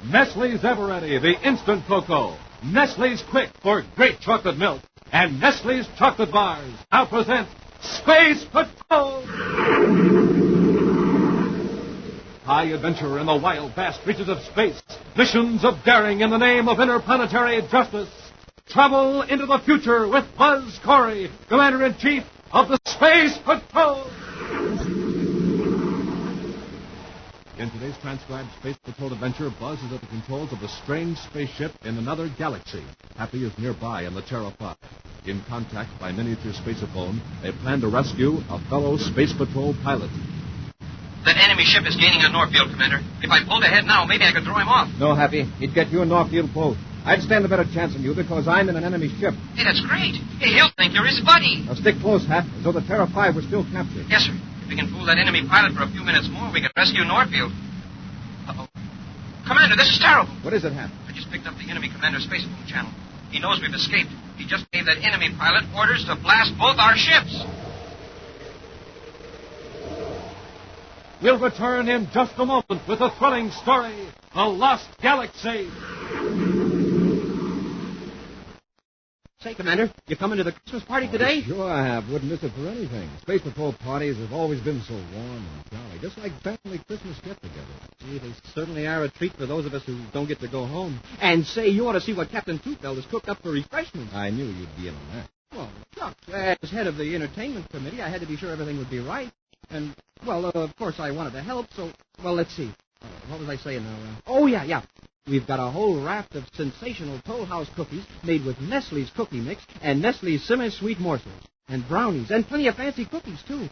Nestle's Ever-Ready, the instant cocoa. Nestle's Quick for great chocolate milk. And Nestle's chocolate bars now present Space Patrol! High adventure in the wild, vast reaches of space. Missions of daring in the name of interplanetary justice. Travel into the future with Buzz Corey, Commander-in-Chief of the Space Patrol! In today's transcribed Space Patrol adventure, Buzz is at the controls of a strange spaceship in another galaxy. Happy is nearby in the Terra 5. In contact by miniature spaceophone, they plan to rescue a fellow Space Patrol pilot. That enemy ship is gaining on Northfield, Commander. If I pulled ahead now, maybe I could throw him off. No, Happy. He'd get you and Northfield both. I'd stand a better chance than you because I'm in an enemy ship. Hey, that's great. Hey, he'll think you're his buddy. Now stick close, Hap, as though the Terra 5 were still captured. Yes, sir. If we can fool that enemy pilot for a few minutes more, we can rescue Northfield. Uh-oh. Commander, this is terrible. What is it, Hap? I just picked up the enemy commander's spacephone channel. He knows we've escaped. He just gave that enemy pilot orders to blast both our ships. We'll return in just a moment with a thrilling story, The Lost Galaxy. Say, Commander, you coming to the Christmas party today? Sure I have. Wouldn't miss it for anything. Space Patrol parties have always been so warm and jolly, just like family Christmas get-together. Gee, they certainly are a treat for those of us who don't get to go home. And say, you ought to see what Captain Tootbelt has cooked up for refreshments. I knew you'd be in on that. Well, shucks, as head of the entertainment committee, I had to be sure everything would be right. And, well, of course, I wanted to help, so, well, let's see. What was I saying now? Oh, yeah. We've got a whole raft of sensational Toll House cookies made with Nestle's cookie mix and Nestle's semi-sweet morsels. And brownies, and plenty of fancy cookies, too.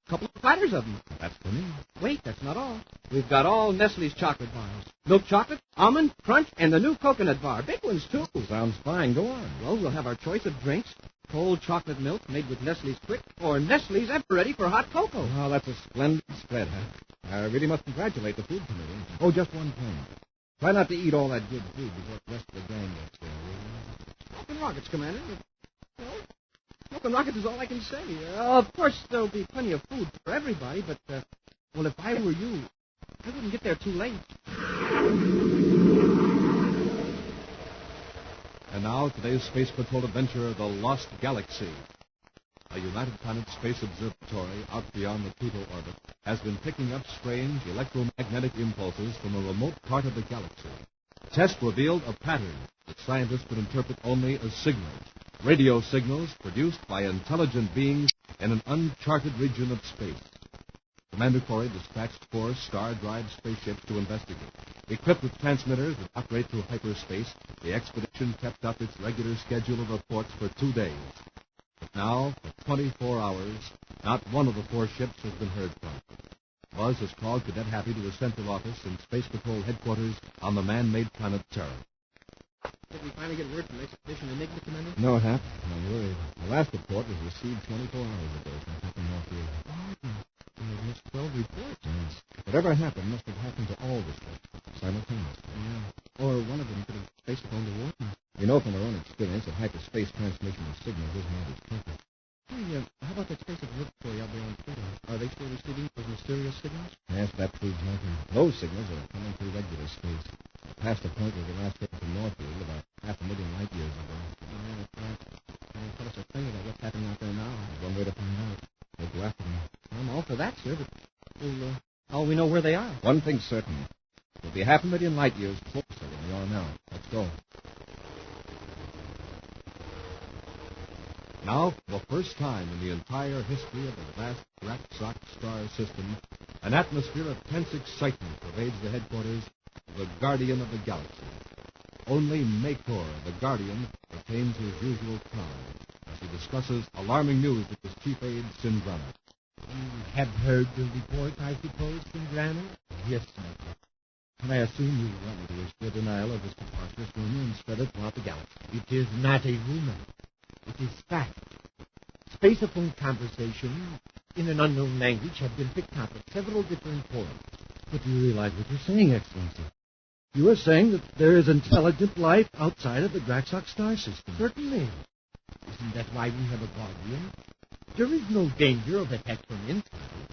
A couple of platters of them. That's for me. Wait, that's not all. We've got all Nestle's chocolate bars. Milk chocolate, almond, crunch, and the new coconut bar. Big ones, too. Sounds fine. Go on. Well, we'll have our choice of drinks. Cold chocolate milk made with Nestle's Quick or Nestle's Ever-Ready for hot cocoa. Oh, that's a splendid spread, huh? I really must congratulate the food committee. Oh, just one thing. Try not to eat all that good food before the rest of the gang gets there, will you? Smoking rockets, Commander. Well, smoking rockets is all I can say. Of course, there'll be plenty of food for everybody, but, well, if I were you, I wouldn't get there too late. And now, today's Space Patrol adventure, The Lost Galaxy. A United Planets Space Observatory out beyond the Pluto orbit has been picking up strange electromagnetic impulses from a remote part of the galaxy. Tests revealed a pattern that scientists could interpret only as signals, radio signals produced by intelligent beings in an uncharted region of space. Commander Corey dispatched 4 star-drive spaceships to investigate. Equipped with transmitters that operate through hyperspace, the expedition kept up its regular schedule of reports for 2 days. But now, for 24 hours, not one of the 4 ships has been heard from. Buzz has called Cadet Happy to his central office in Space Patrol headquarters on the man-made planet Terra. Did we finally get word from Expedition Enigma, Commander? No, Hap. Don't worry. The last report was received 24 hours ago from Captain Northfield. We missed 12 reports. Yes. Whatever happened must have happened to all the ships simultaneously. Yeah. Or one of them could have spacephoned a warning. We know from our own experience that hyperspace transmission of signals isn't always perfect. Hey, how about that space observatory out there on Pluto? Are they still receiving those mysterious signals? Yes, that proves nothing. Those signals are coming through regular space. Past the point where we last heard from Northfield about 500,000 light years ago. Yeah, that's right. Tell us a thing about what's happening out there now. There's one way to find out. We'll go after them. I'm all for that, sir, but how we know where they are? One thing's certain. We'll be 500,000 light years closer than we are now. Let's go. Now, for the first time in the entire history of the vast Graxock star system, an atmosphere of tense excitement pervades the headquarters of the Guardian of the Galaxy. Only Makor, the Guardian, retains his usual calm as he discusses alarming news with his chief aide, Sindrana. You have heard the report, I suppose, Sindrana? Yes, Makor. Can I assume you want me to issue a denial of this preposterous rumor and spread it throughout the galaxy? It is not a rumor. It is fact. Spaceophone conversation in an unknown language have been picked up at several different points. But do you realize what you're saying, Excellency? You are saying that there is intelligent life outside of the Graxock star system. Certainly. Isn't that why we have a guardian? There is no danger of attack from inside.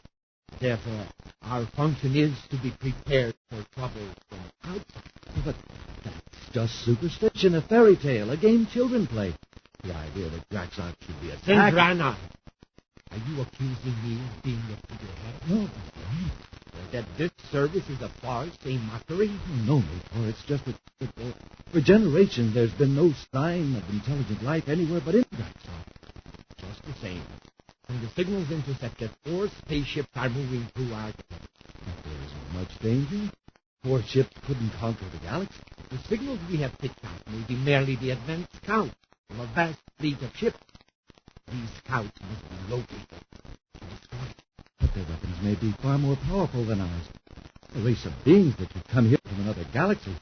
Therefore, our function is to be prepared for trouble from outside. But that's just superstition, a fairy tale, a game children play. The idea that Graxon should be attacked... Sendrana, are you accusing me of being the figurehead? No, Or that this service is a farce, a mockery? no, Maytor. It's just that for generations there's been no sign of intelligent life anywhere but in Graxon. Just the same. When the signals intercepted, 4 spaceships are moving through our... But there isn't much danger. 4 ships couldn't conquer the galaxy. The signals we have picked out may be merely the advance count of a vast fleet of ships. These scouts must be located and destroyed. But their weapons may be far more powerful than ours. A race of beings that could come here from another galaxy.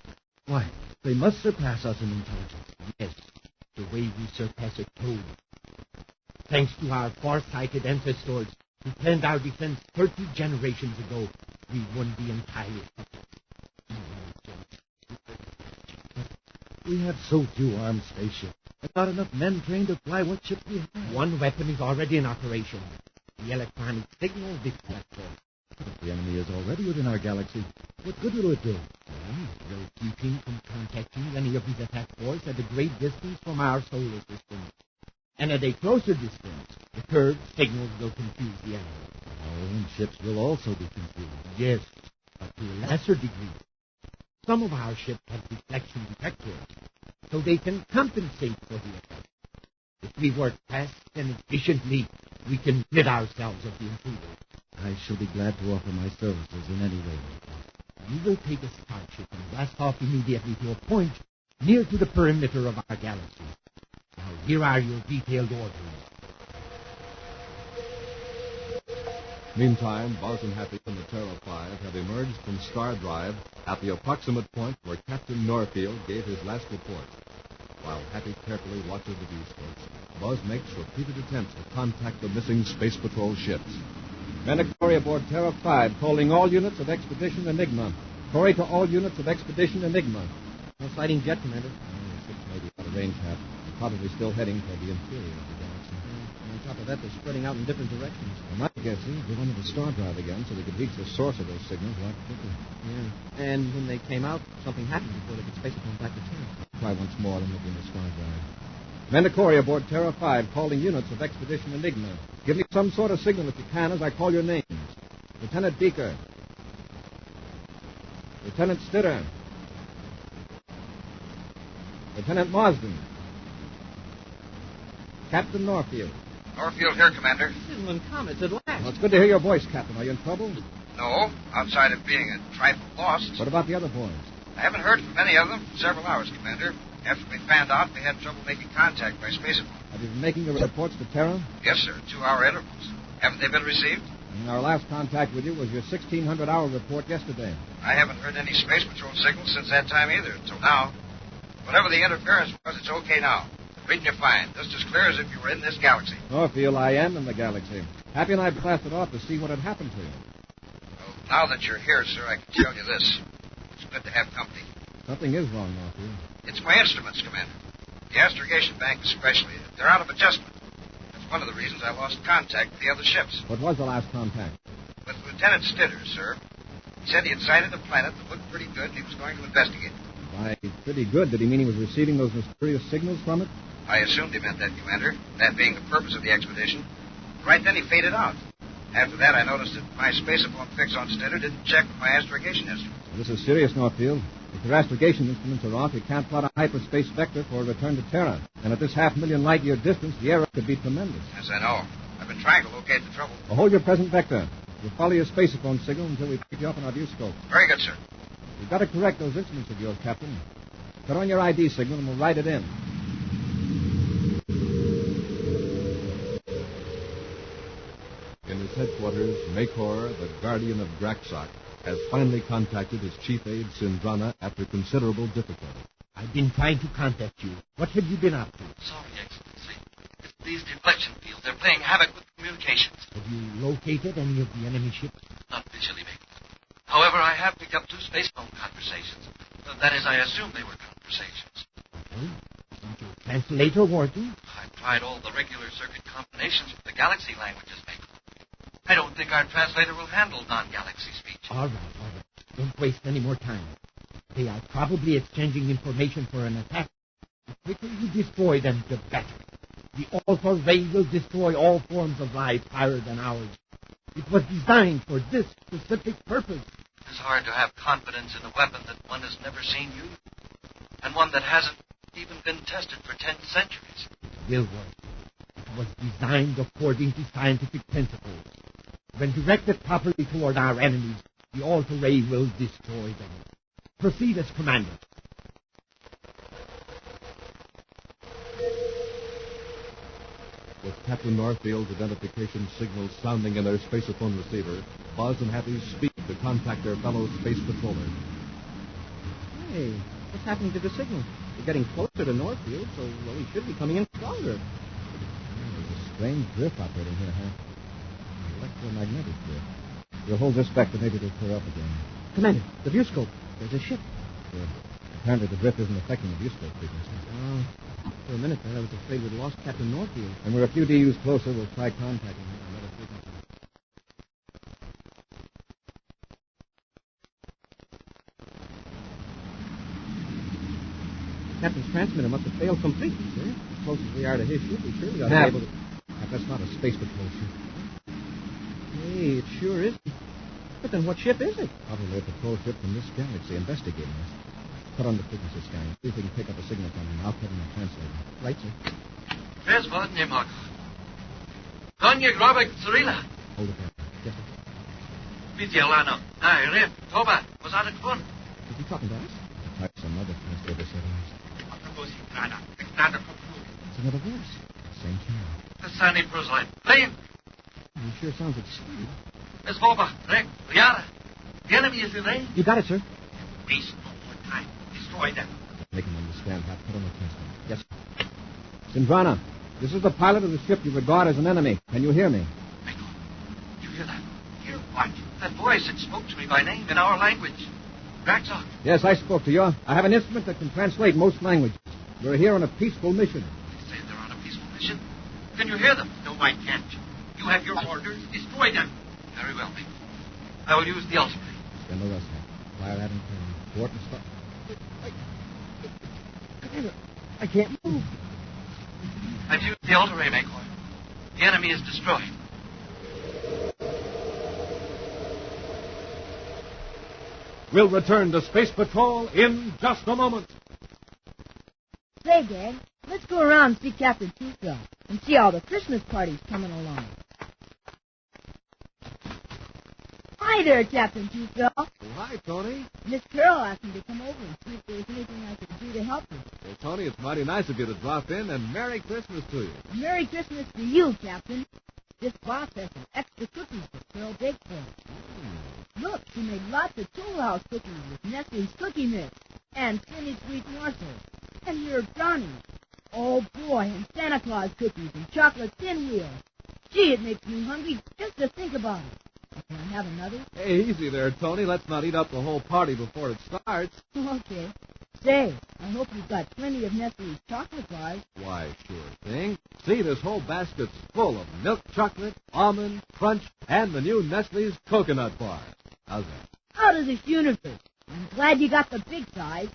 Why, they must surpass us in intelligence. Yes, the way we surpass a toad. Thanks to our far-sighted ancestors who planned our defense 30 generations ago, we won the entire effort. We have so few armed spaceships, and not enough men trained to fly what ship we have. One weapon is already in operation. The electronic signal deflector. If the enemy is already within our galaxy, what good will it do? It will keep him from contacting any of his attack force at a great distance from our solar system. And at a closer distance, the curved signals will confuse the enemy. Our own ships will also be confused. Yes, but to a lesser degree. Some of our ships have deflection detectors, so they can compensate for the effect. If we work fast and efficiently, we can rid ourselves of the intruder. I shall be glad to offer my services in any way. You will take a starship and blast off immediately to a point near to the perimeter of our galaxy. Now, here are your detailed orders. Meantime, Buzz and Happy and the Terra 5 have emerged from Star Drive at the approximate point where Captain Norfield gave his last report. While Happy carefully watches the viewscopes, Buzz makes repeated attempts to contact the missing Space Patrol ships. Men to Corey aboard Terra 5, calling all units of Expedition Enigma. Corey to all units of Expedition Enigma. No sighting jet, Commander. Ships may be out of range, Hap. Probably still heading toward the interior of the galaxy. And on top of that, they're spreading out in different directions. My guess is they wanted to Star Drive again so they could reach the source of those signals a lot quicker. Yeah. And when they came out, something happened before they could space them back to Terra. Try once more and look in the Star Drive. Men to Corey aboard Terra 5, calling units of Expedition Enigma. Give me some sort of signal if you can as I call your names. Lieutenant Beaker. Lieutenant Stitter. Lieutenant Marsden. Captain Norfield. Norfield here, Commander. Inland Comets at last. Well, it's good to hear your voice, Captain. Are you in trouble? No, outside of being a trifle lost. What about the other boys? I haven't heard from any of them for several hours, Commander. After we found out, they had trouble making contact by spacephone. Have you been making your reports to Terra? Yes, sir. 2-hour intervals. Haven't they been received? Our last contact with you was your 1,600-hour report yesterday. I haven't heard any Space Patrol signals since that time either, until now. Whatever the interference was, it's okay now. Reading you fine, just as clear as if you were in this galaxy. Norfield, I am in the galaxy. Happy and I blasted off to see what had happened to you. Well, now that you're here, sir, I can tell you this. It's good to have company. Something is wrong, Norfield. It's my instruments, Commander. The astrogation bank especially. They're out of adjustment. That's one of the reasons I lost contact with the other ships. What was the last contact? With Lieutenant Stitter, sir. He said he had sighted a planet that looked pretty good and he was going to investigate it. Why, pretty good. Did he mean he was receiving those mysterious signals from it? I assumed he meant that, Commander, that being the purpose of the expedition. Right then he faded out. After that, I noticed that my spacephone fix on Stitter didn't check with my astrogation instrument. This is serious, Norfield. If your astrogation instruments are off, you can't plot a hyperspace vector for a return to Terra. And at this 500,000 light-year distance, the error could be tremendous. Yes, I know. I've been trying to locate the trouble. Well, hold your present vector. We'll follow your spacephone signal until we pick you up on our viewscope. Very good, sir. We've got to correct those instruments of yours, Captain. Put on your ID signal and we'll write it in. In his headquarters, Makor, the guardian of Graxok, has finally contacted his chief aide, Sindrana, after considerable difficulty. I've been trying to contact you. What have you been up to? Sorry, Excellency. It's these deflection fields. They're playing havoc with communications. Have you located any of the enemy ships? Not visually, Make. However, I have picked up 2 spacephone conversations. That is, I assume they were conversations. Okay. Isn't your translator working? I've tried all the regular circuit combinations for the galaxy languages, Make. I don't think our translator will handle non-galaxy speech. All right. Don't waste any more time. They are probably exchanging information for an attack. The quicker you destroy them, the better. The Alpha Ray will destroy all forms of life higher than ours. It was designed for this specific purpose. It's hard to have confidence in a weapon that one has never seen used, and one that hasn't even been tested for 10 centuries. It will work. It was designed according to scientific principles. When directed properly toward our enemies, the Alpha Ray will destroy them. Proceed as commander. With Captain Northfield's identification signals sounding in their spaceophone receiver, Buzz and Happy speed to contact their fellow space patroller. Hey, what's happening to the signal? We're getting closer to Northfield, so well, we should be coming in stronger. There's a strange drift operating here, huh? Electromagnetic drift. We'll hold this back, but maybe it'll clear up again. Commander, the view scope. There's a ship. Good. Apparently the drift isn't affecting the viewscope frequency. For a minute there, I was afraid we'd lost Captain Northfield. When we're a few DUs closer, we'll try contacting him on another frequency. Captain's transmitter must have failed completely, sir. As close as we are to his ship, we surely ought to Hap. be able to... That's not a space patrol ship. Hey, it sure is. But then what ship is it? Probably a patrol ship from this galaxy investigating us. Put on the frequency scan. See if we can pick up a signal from him. I'll put in a translator. Right, sir. Where's Vodny, Mark? Donya Grobek Cyrilla. Hold it there. Yes, sir. Vidyalano. Ai, Rip, Toba, was out of fun. Is he talking to us? Type some other translator settings. It's another voice. Same channel. The Sani Brusline. Plane. He sure sounds excited. Miss Boba, Rek, Riara. The enemy is in range. You got it, sir. Waste no more time. Destroy them. Make him understand. Hap. Put on the translator. Yes, sir. Sindrana, this is the pilot of the ship you regard as an enemy. Can you hear me? Michael, you hear that? Hear what? That voice that spoke to me by name in our language. Raxok. Yes, I spoke to you. I have an instrument that can translate most languages. We're here on a peaceful mission. They say they're on a peaceful mission. Can you hear them? No, I can't. You have your orders. Destroy them. Very well, Michael. I will use the ultimate. Stand the rest, Hap. Fire at him. Thwart and stop. I can't move. I've used the Ultra Ray, Michael. The enemy is destroyed. We'll return to Space Patrol in just a moment. Say, Dad, let's go around and see Captain Toothbell and see how the Christmas party's coming along. Hi there, Captain Toothbell. Oh, hi, Tony. Miss Carol asked me to come over and see if there was anything I could do to help her. Well, Tony, it's mighty nice of you to drop in, and Merry Christmas to you. Merry Christmas to you, Captain. This boss has some extra cookies that Carol baked for us. Look, she made lots of Tool House cookies with Nestle's Cookie Mix and Tinny Sweet Morsels. And here are brownies. Oh, boy, and Santa Claus cookies and chocolate tin wheels. Gee, it makes me hungry just to think about it. Can I have another? Hey, easy there, Tony. Let's not eat up the whole party before it starts. Okay. Say, I hope you've got plenty of Nestle's chocolate bars. Why, sure thing. See, this whole basket's full of milk chocolate, almond, crunch, and the new Nestle's coconut bar. How's that? Out of this universe. I'm glad you got the big size.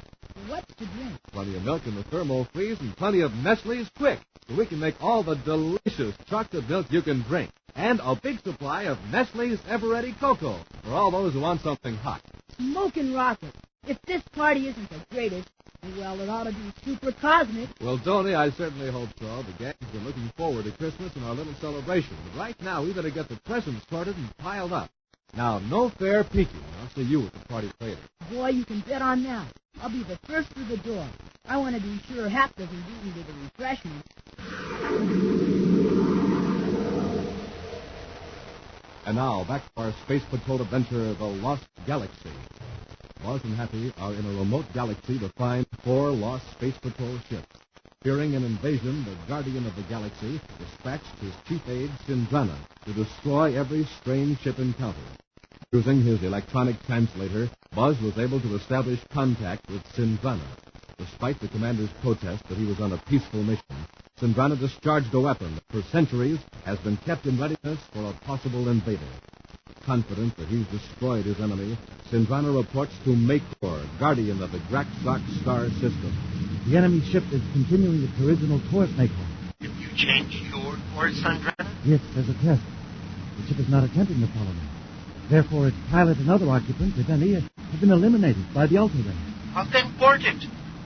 What's to drink? Plenty of milk in the thermo freeze and plenty of Nestle's Quick, so we can make all the delicious chocolate milk you can drink. And a big supply of Nestle's Ever-Ready Cocoa for all those who want something hot. Smoking rocket. If this party isn't the greatest, well, it ought to be super cosmic. Well, Tony, I certainly hope so. The gang's been looking forward to Christmas and our little celebration. But right now, we better get the presents sorted and piled up. Now, no fair peeking. I'll see you at the party later. Boy, you can bet on that. I'll be the first through the door. I want to be sure Hap doesn't beat me to the refreshments. And now, back to our Space Patrol adventure, The Lost Galaxy. Buzz and Happy are in a remote galaxy to find 4 lost Space Patrol ships. Fearing an invasion, the Guardian of the Galaxy dispatched his chief aide, Sindrana, to destroy every strange ship encountered. Using his electronic translator, Buzz was able to establish contact with Sindrana. Despite the commander's protest that he was on a peaceful mission, Sindrana discharged a weapon that for centuries has been kept in readiness for a possible invader. Confident that he's destroyed his enemy, Cindrana reports to Makor, guardian of the Graxox star system. The enemy ship is continuing its original course, Makor. Have you changed your course, Sandrana? Yes, as a test. The ship is not attempting to follow me. Therefore, its pilot and other occupants, if any, have been eliminated by the Ultra Ray. Well, then board it.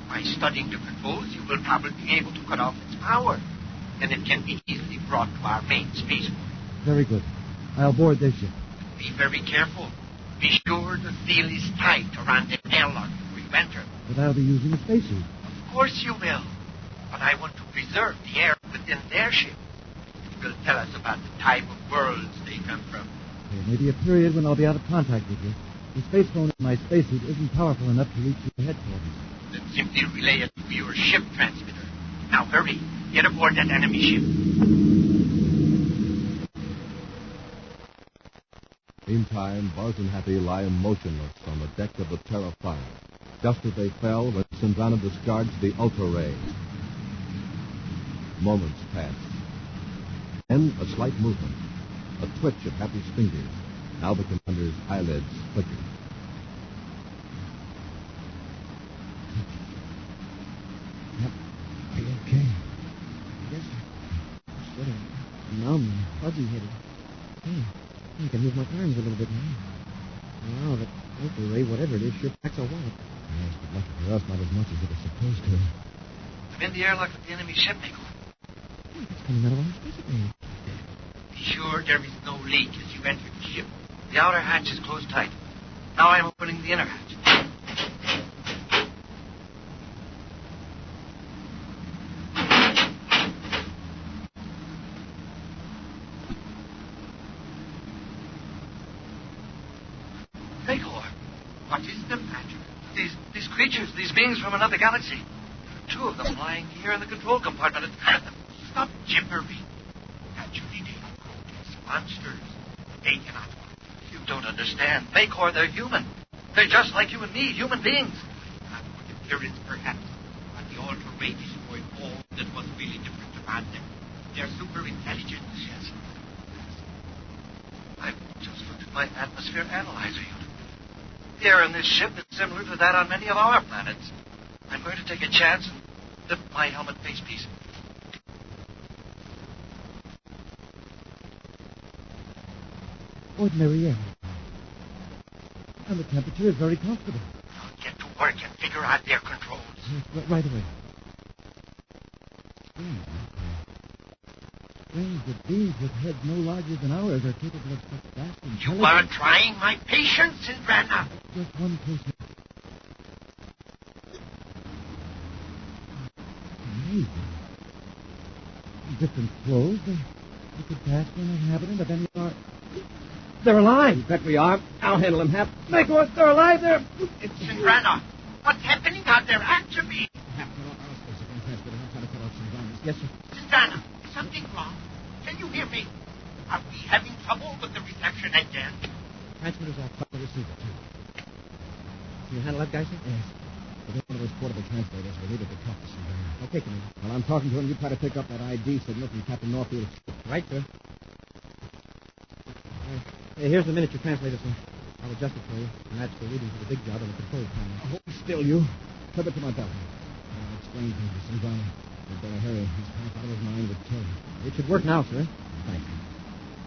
By studying the controls, you will probably be able to cut off its power. Then it can be easily brought to our main spaceport. Very good. I'll board this ship. Be very careful. Be sure the seal is tight around the airlock before you enter. But I'll be using a spacesuit. Of course you will. But I want to preserve the air within their ship. It will tell us about the type of worlds they come from. There may be a period when I'll be out of contact with you. The space phone in my spacesuit isn't powerful enough to reach your headquarters. Then simply relay it to your ship transmitter. Now hurry. Get aboard that enemy ship. Meantime, Buzz and Happy lie motionless on the deck of the Terra 5, just as they fell when Cindrana discharged the Ultra Ray. Moments pass. Then a slight movement, a twitch of Happy's fingers. Now the commander's eyelids flicker. Are you okay? Yes, sir. Sort of numb, fuzzy-headed. I can move my arms a little bit now. Wow, that Ultra Ray, whatever it is, sure packs a wallop. Yes, but lucky for us, not as much as it was supposed to. I'm in the airlock of the enemy ship, Nico. It's coming out of our space ray. Be sure there is no leak as you enter the ship. The outer hatch is closed tight. Now I'm opening the inner hatch. Makor, What is the matter? these creatures, these beings from another galaxy. Two of them lying here in the control compartment. Stop gibbering. Naturally, they are grotesque monsters. They cannot work. You don't understand. Makor, they're human. They're just like you and me, human beings. Not for the appearance, perhaps, but the Ultra Ray destroyed all that was really different about them. They're super intelligent. Yes. I've just looked at my atmosphere analyzer unit. The air in this ship is similar to that on many of our planets. I'm going to take a chance and lift my helmet face piece. Ordinary air. And the temperature is very comfortable. Now get to work and figure out their controls. Yes, right away. Strange that beings with heads no larger than ours are capable of such vast You intelligence. are trying my patience, Cindrana. Just one close look. Amazing. Different clothes. They could pass for an inhabitant of any of our... They're alive. You bet we are. I'll handle them, Hap. Makor, they're alive. They're... Cindrana, what's happening out there? Answer me. Hap, yes, sir. Cindrana, is something wrong? Can you hear me? Are we having trouble with the reception again? Transmitter's off. Cut the receiver, too. Can you handle that guy, sir? Yes. We'll get one of those portable translators. We needed to talk to somebody. Okay, Commander. While I'm talking to him, you try to pick up that ID signal from Captain Norfield's ship. Right, sir. Hey, here's the miniature translator, sir. I'll adjust it for you. And that's the reading for the big job on the control panel. Hold still, you. Clip it to my belt. I'll explain things to Cindrana. You'd better hurry. He's half out of his mind with terror. It should work now, sir. Thank you.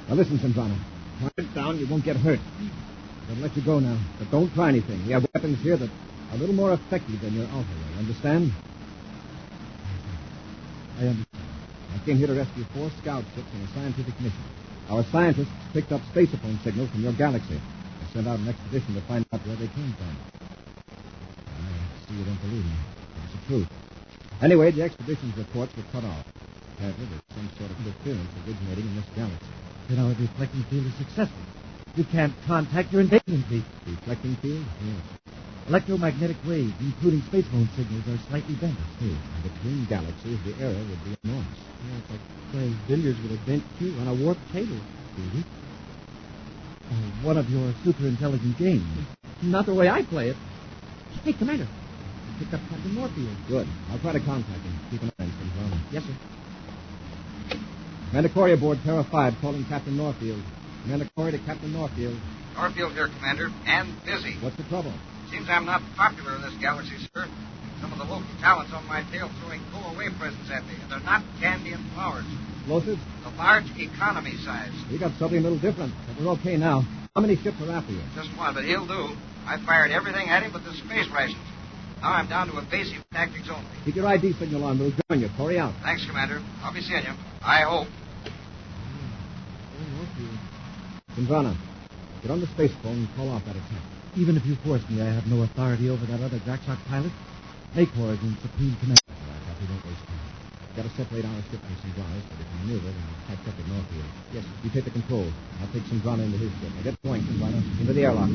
Now listen, Cindrana. Calm it down. You won't get hurt. I'll let you go now. But don't try anything. We have weapons here that are a little more effective than your Ultra Ray. Understand? I understand. I came here to rescue 4 scout ships on a scientific mission. Our scientists picked up spaceophone signals from your galaxy. They sent out an expedition to find out where they came from. I see you don't believe me. It's the truth. Anyway, the expedition's reports were cut off. Apparently, there's some sort of interference originating in this galaxy. Then our deflecting field is successful. You can't contact your invasion fleet. Deflecting field? Yes. Electromagnetic waves, including spacephone signals, are slightly bent. And between galaxies, the error would be enormous. Yeah, it's like playing billiards with a bent cue on a warped table. Really? One of your super-intelligent games. Not the way I play it. Hey, Commander. I picked up Captain Norfield. Good. I'll try to contact him. Keep an eye on him. Yes, sir. Commander Corey aboard Terra 5 calling Captain Norfield. Commander Corey to Captain Norfield. Norfield here, Commander, and busy. What's the trouble? Seems I'm not popular in this galaxy, sir. Some of the local talent's on my tail throwing go-away presents at me, and they're not candy and flowers. Explosives? The large economy size. We got something a little different, but we're okay now. How many ships are after you? Just one, but he'll do. I fired everything at him but the space rations. Now I'm down to evasive tactics only. Keep your ID signal on. We'll join you. Corey out. Thanks, Commander. I'll be seeing you. I hope. Sindrana, get on the space phone and call off that attack. Even if you force me, I have no authority over that other Draxock pilot. Makor is in supreme command. All right, Happy, don't waste time. Got to separate our ship from Sindrana's so they can maneuver and catch up with Norfield. Yes, you take the controls. I'll take Sindrana into his ship. Now get going, Sindrana. Into the airlock.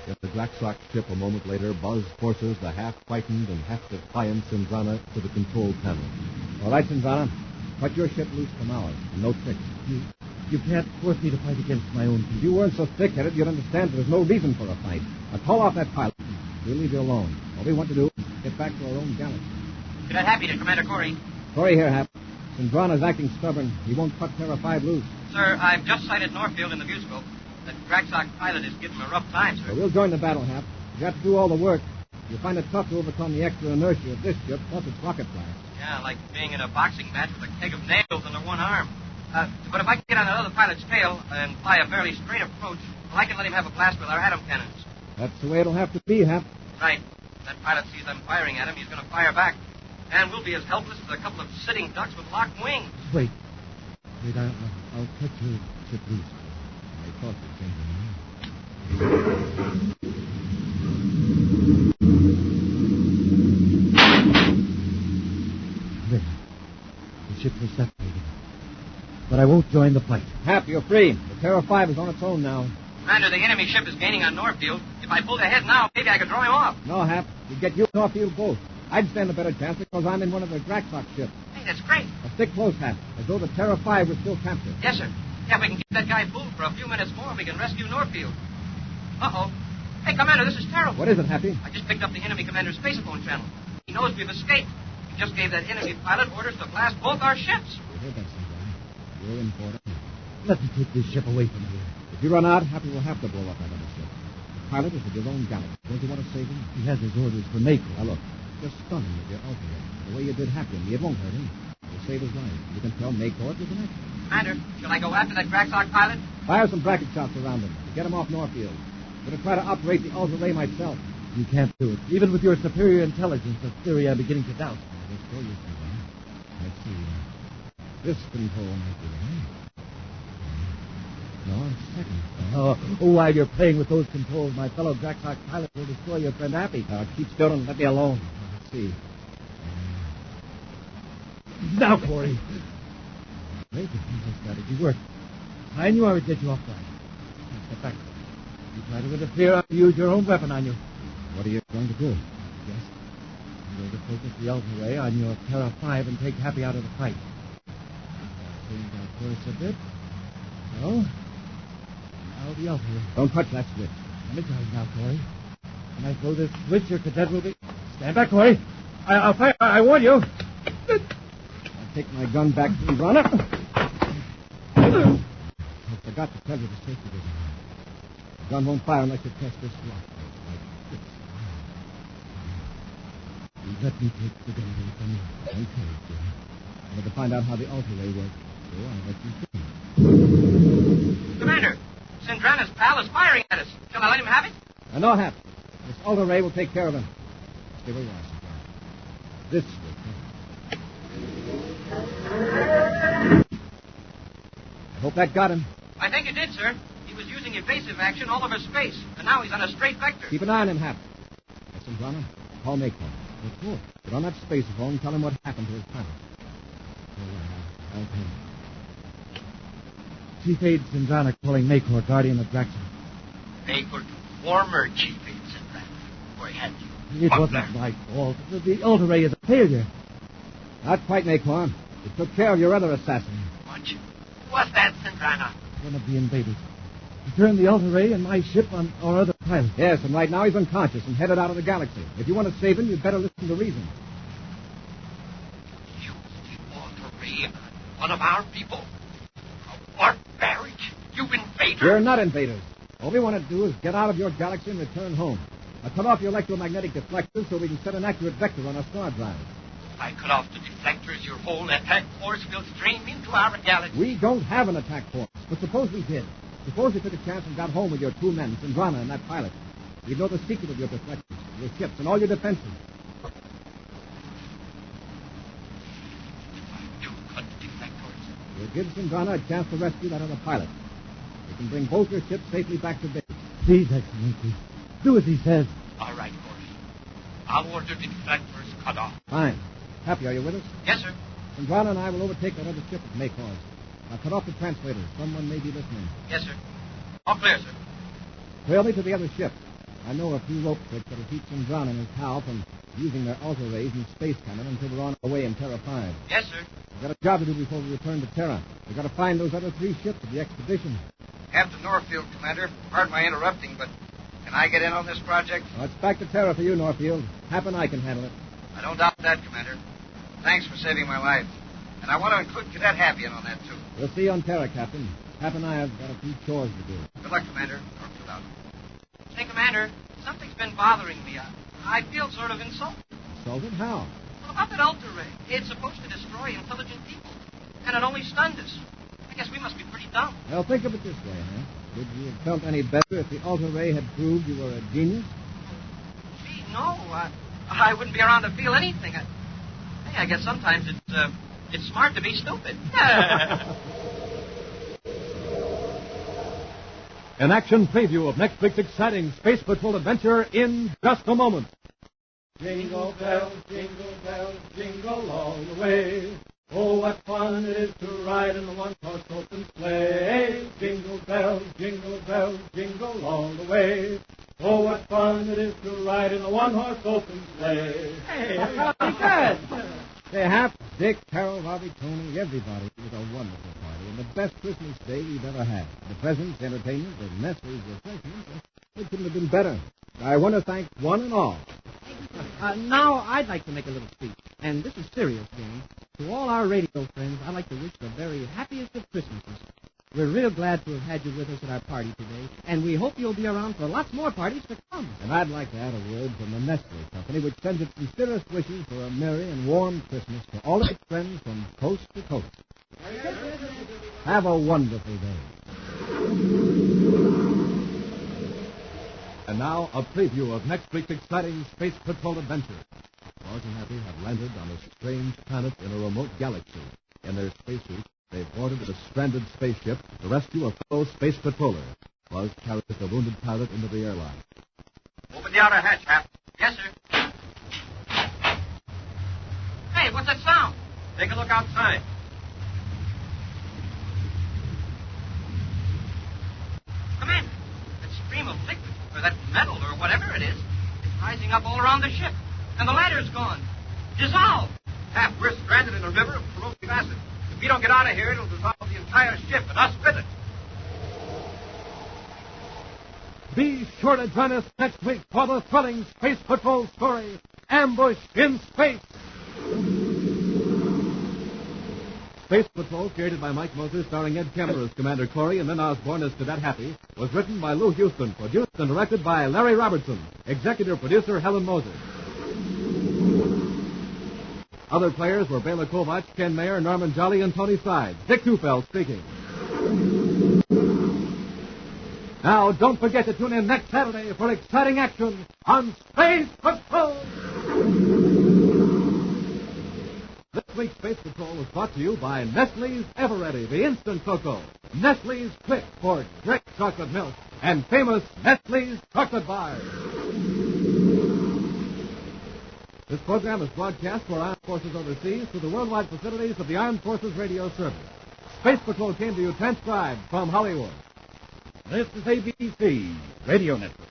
If the Draxock ship a moment later, Buzz forces the half-frightened and half-defiant Sindrana to the control panel. All right, Sindrana. Cut your ship loose from ours. No tricks. You can't force me to fight against my own people. If you weren't so thick-headed, you'd understand there's no reason for a fight. Now call off that pilot. We'll leave you alone. All we want to do is get back to our own galaxy. Cadet Happy to Commander Corey. Corey here, Hap. Sindrana's acting stubborn. He won't cut Terra 5 loose. Sir, I've just sighted Norfield in the viewscope. The Draxock pilot is giving him a rough time, So we'll join the battle, Hap. You have to do all the work. You'll find it tough to overcome the extra inertia of this ship, plus its rocket blast. Yeah, like being in a boxing match with a keg of nails under one arm. But if I can get on that other pilot's tail and fly a fairly straight approach, well, I can let him have a blast with our atom cannons. That's the way it'll have to be, Hap. Right. If that pilot sees them firing at him, he's going to fire back. And we'll be as helpless as a couple of sitting ducks with locked wings. Wait, I'll cut your ship loose. I thought you'd change your mind. There. The ship was separated. But I won't join the fight. Hap, you're free. The Terra 5 is on its own now. Commander, the enemy ship is gaining on Norfield. If I pulled ahead now, maybe I could draw him off. No, Hap. We'd get you and Norfield both. I'd stand a better chance because I'm in one of the Draxock ships. Hey, that's great. Now stick close, Hap, as though the Terra 5 was still captured. Yes, sir. Yeah, if we can keep that guy fooled for a few minutes more, we can rescue Norfield. Uh-oh. Hey, Commander, this is terrible. What is it, Happy? I just picked up the enemy commander's spacephone channel. He knows we've escaped. He just gave that enemy pilot orders to blast both our ships. We heard that, Sindrana. You're in for it. Let me take this ship away from here. If you run out, Happy will have to blow up that other ship. The pilot is with your own galaxy. Don't you want to save him? He has his orders for Makor. Now, look. Just stun him with your ultimate. The way you did Happy and me, it won't hurt him. It'll save his life. You can tell Makor it was an accident. Commander, shall I go after that Draxock pilot? Fire some bracket shots around him to get him off Norfield. I'm going to try to operate the ultra-ray myself. You can't do it. Even with your superior intelligence, a theory I'm beginning to doubt. Let's go, you Sindrana. Let's see. This control might be right. No, second. While you're playing with those controls, my fellow Draxock pilot will destroy your friend Happy. Keep still and let me alone. Let's see. Now, Corey. Great, the strategy worked. I knew I would get you off guard. Now, step back. You try to interfere, I'll use your own weapon on you. What are you going to do? Yes. I'm going to focus the Ultra Ray on your Terra 5 and take Happy out of the fight. Change our course a bit. So, now the Ultra Ray. Don't touch that switch. I'm in charge now, Corey. When I throw this switch, your cadet will be... Stand back, Corey. I'll fire. I warn you. I'll take my gun back, Sindrana. I forgot to tell you the safety design. The gun won't fire unless you press this lock. Like this. Let me take the gun away from you. Okay, Jim. I'm going to find out how the ultra-ray works. So I'll let you see. Commander, Sindrana's pal is firing at us. Shall I let him have it? No, Hap. This ultra-ray will take care of him. Stay where you are, Sindrana. This will I hope that got him. I think it did, sir. He was using evasive action all over space, and now he's on a straight vector. Keep an eye on him, Hap. Sindrana, call Makor. What for? Get on that space phone and tell him what happened to his pilot. I'll tell him. Chief Aide Sindrana calling Makor, guardian of Draxock. Makor to former Chief Aide Sindrana. Boy, had you. It wasn't my fault. The Ultra Ray is a failure. Not quite, Makor. You took care of your other assassin. What? What's that, Sindrana? One of the invaders. He turned the Ultra Ray and my ship on our other pilot. Yes, and right now he's unconscious and headed out of the galaxy. If you want to save him, you'd better listen to reason. Use the Ultra Ray on one of our people? Barbaric! You invader! We're not invaders. All we want to do is get out of your galaxy and return home. Now cut off your electromagnetic deflectors so we can set an accurate vector on our star drive. If I cut off the deflectors, your whole attack force will stream into our galaxy. We don't have an attack force, but suppose we did. Suppose we took a chance and got home with your two men, Sindrana and that pilot. We'd know the secret of your deflectors, your ships, and all your defenses. You cut the deflectors. We'll give Sindrana a chance to rescue that other pilot. We can bring both your ships safely back to base. Please, Excellency. Do as he says. All right, Corey. I'll order the deflectors cut off. Fine. Happy, are you with us? Yes, sir. Sindrana and I will overtake that other ship at Maycause. Now cut off the translators. Someone may be listening. Yes, sir. All clear, sir. Trail me to the other ship. I know a few rope tricks that'll keep Sindrana and his pal from using their altar rays and space cannon until we're on our way in Terra 5. Yes, sir. We've got a job to do before we return to Terra. We've got to find those other 3 ships of the expedition. Captain Norfield, Commander. Pardon my interrupting, but can I get in on this project? Now, it's back to Terra for you, Norfield. Hap and I can handle it. I don't doubt that, Commander. Thanks for saving my life. And I want to include Cadet Happy in on that, too. We'll see you on Terra, Captain. Hap and I have got a few chores to do. Good luck, Commander. Norfield out. Say, Commander, something's been bothering me. I feel sort of insulted. Insulted? How? Well, about that Ultra Ray. It's supposed to destroy intelligent people. And it only stunned us. I guess we must be pretty dumb. Well, think of it this way, huh? Would you have felt any better if the Alta Ray had proved you were a genius? Gee, no. I wouldn't be around to feel anything. I guess sometimes it's smart to be stupid. An action preview of next week's exciting Space Patrol adventure in just a moment. Jingle bells, jingle all the way. Oh, what fun it is to ride in a one-horse open sleigh. Jingle bells, jingle all the way. Oh, what fun it is to ride in a one-horse open sleigh. Hey, that's pretty good. Say, Hap, Dick, Carol, Robbie, Tony, everybody. It was a wonderful party and the best Christmas day we've ever had. The presents, entertainment, and Nestle's refreshments, it couldn't have been better. I want to thank one and all. Now I'd like to make a little speech. And this is serious, Jane. To all our radio friends, I'd like to wish the very happiest of Christmases. We're real glad to have had you with us at our party today, and we hope you'll be around for lots more parties to come. And I'd like to add a word from the Nestle Company, which sends its sincerest wishes for a merry and warm Christmas to all of its friends from coast to coast. Have a wonderful day. And now, a preview of next week's exciting Space Patrol adventure. Claus and Happy have landed on a strange planet in a remote galaxy. In their spacesuits, they've boarded a stranded spaceship to rescue a fellow space patroller. Claus carries the wounded pilot into the airlock. Open the outer hatch, Hap. Yes, sir. Hey, what's that sound? Take a look outside. Commander, that stream of liquid, or that metal, or whatever it is rising up all around the ship. And the ladder's gone. Dissolved. Hap, we're stranded in a river of corrosive acid. If we don't get out of here, it'll dissolve the entire ship and us with it. Be sure to join us next week for the thrilling Space Patrol story, Ambush in Space. Space Patrol, created by Mike Moser, starring Ed Kemper as Commander Corey and Lynn Osborne as Cadet Happy, was written by Lou Houston, produced and directed by Larry Robertson, executive producer Helen Moser. Other players were Bela Kovacs, Ken Mayer, Norman Jolly, and Tony Sides. Dick Tufeld speaking. Now, don't forget to tune in next Saturday for exciting action on Space Patrol! This week's Space Patrol was brought to you by Nestle's Eveready, the instant cocoa, Nestle's Quick for great chocolate milk, and famous Nestle's chocolate bars. This program is broadcast for Armed Forces overseas through the worldwide facilities of the Armed Forces Radio Service. Space Patrol came to you transcribed from Hollywood. This is ABC Radio Network.